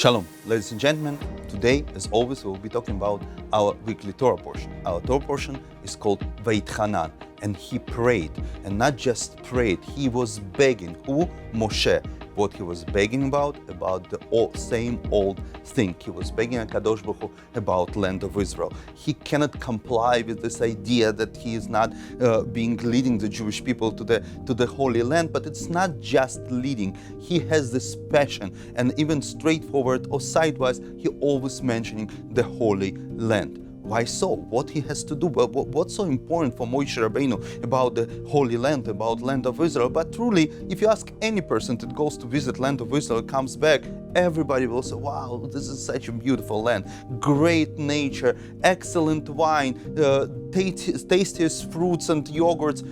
Shalom, ladies and gentlemen. Today, as always, we'll be talking about our weekly Torah portion. Our Torah portion is called Vayethanan, and he prayed, and not just prayed, he was begging. Who? Moshe. What he was begging about the same old thing. He was begging HaKadosh Baruch Hu about land of Israel. He cannot comply with this idea that he is not leading the Jewish people to the Holy Land, but it's not just leading. He has this passion, and even straightforward or sidewise, he always mentioning the Holy Land. Why so? What he has to do? What's so important for Moshe Rabbeinu about the Holy Land, about land of Israel? But truly, if you ask any person that goes to visit land of Israel, comes back, everybody will say, wow, this is such a beautiful land. Great nature, excellent wine, tastiest fruits and yogurts,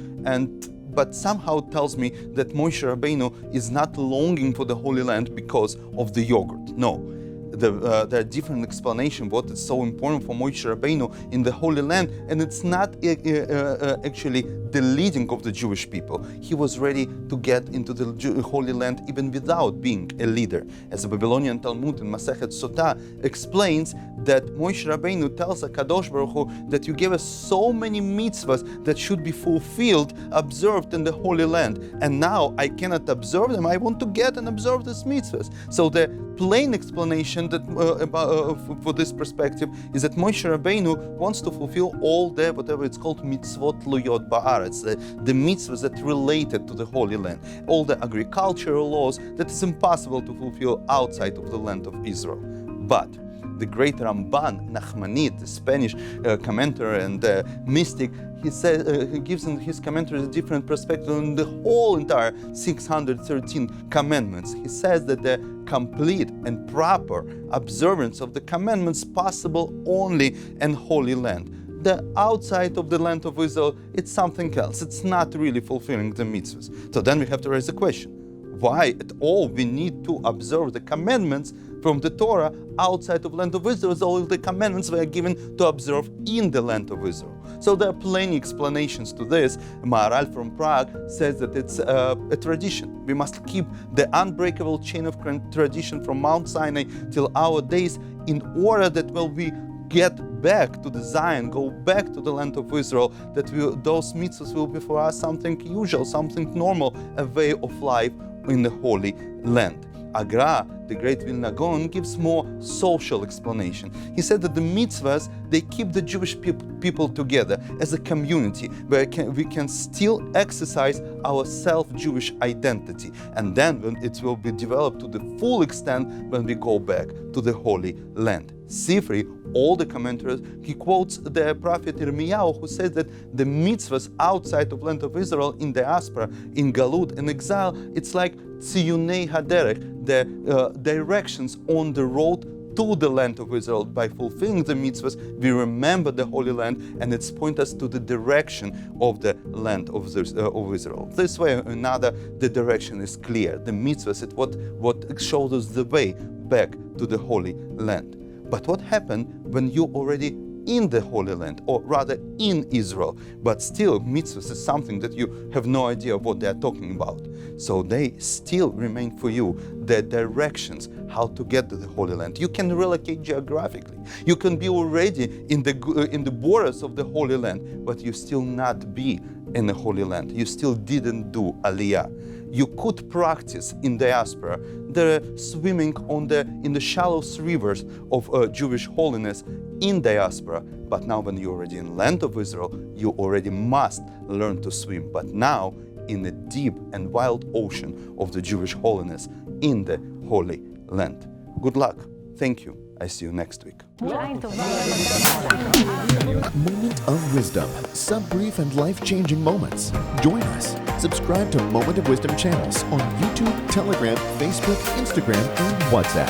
but somehow tells me that Moshe Rabbeinu is not longing for the Holy Land because of the yogurt. No. There are different explanations what is so important for Moshe Rabbeinu in the Holy Land, and it's not actually the leading of the Jewish people. He was ready to get into the Holy Land even without being a leader. As the Babylonian Talmud in Masechet Sotah explains that Moshe Rabbeinu tells HaKadosh Baruch Hu that you gave us so many mitzvahs that should be fulfilled, observed in the Holy Land, and now I cannot observe them. I want to get and observe these mitzvahs. So the plain explanation that for this perspective is that Moshe Rabbeinu wants to fulfill all the whatever it's called mitzvot luyot ba'aretz, the mitzvahs that related to the Holy Land, all the agricultural laws that is impossible to fulfill outside of the land of Israel. But the great Ramban Nachmanid, the Spanish commentator and mystic, he gives in his commentaries a different perspective on the whole entire 613 commandments. He says that the complete and proper observance of the commandments possible only in Holy Land. The outside of the land of Israel, it's something else. It's not really fulfilling the mitzvahs. So then we have to raise the question, why at all we need to observe the commandments from the Torah outside of land of Israel? All of the commandments were given to observe in the land of Israel. So there are plenty explanations to this. Maharal from Prague says that it's a tradition. We must keep the unbreakable chain of tradition from Mount Sinai till our days in order that we get back to the Zion, go back to the land of Israel, that those mitzvahs will be for us something usual, something normal, a way of life in the Holy Land. Agra, the great Vilna Gaon, gives more social explanation. He said that the mitzvahs, they keep the Jewish people together as a community where we can still exercise our self-Jewish identity. And then when it will be developed to the full extent when we go back to the Holy Land. Sifri, all the commentators, he quotes the prophet Yirmiyahu, who says that the mitzvahs outside of land of Israel, in diaspora, in Galut, in exile, it's like tziyunei haderech, the directions on the road to the land of Israel. By fulfilling the mitzvahs, we remember the Holy Land, and it's point us to the direction of the land of Israel. This way or another, the direction is clear. The mitzvahs, it's what shows us the way back to the Holy Land. But what happened when you're already in the Holy Land, or rather in Israel, but still mitzvahs is something that you have no idea what they are talking about. So they still remain for you the directions how to get to the Holy Land. You can relocate geographically. You can be already in the borders of the Holy Land, but you still not be in the Holy Land. You still didn't do Aliyah. You could practice in diaspora the swimming in the shallow rivers of Jewish holiness in diaspora. But now when you're already in land of Israel, you already must learn to swim. But now in the deep and wild ocean of the Jewish holiness in the Holy Land. Good luck. Thank you. I see you next week. Moment of Wisdom. Sub-brief and life-changing moments. Join us. Subscribe to Moment of Wisdom channels on YouTube, Telegram, Facebook, Instagram, and WhatsApp.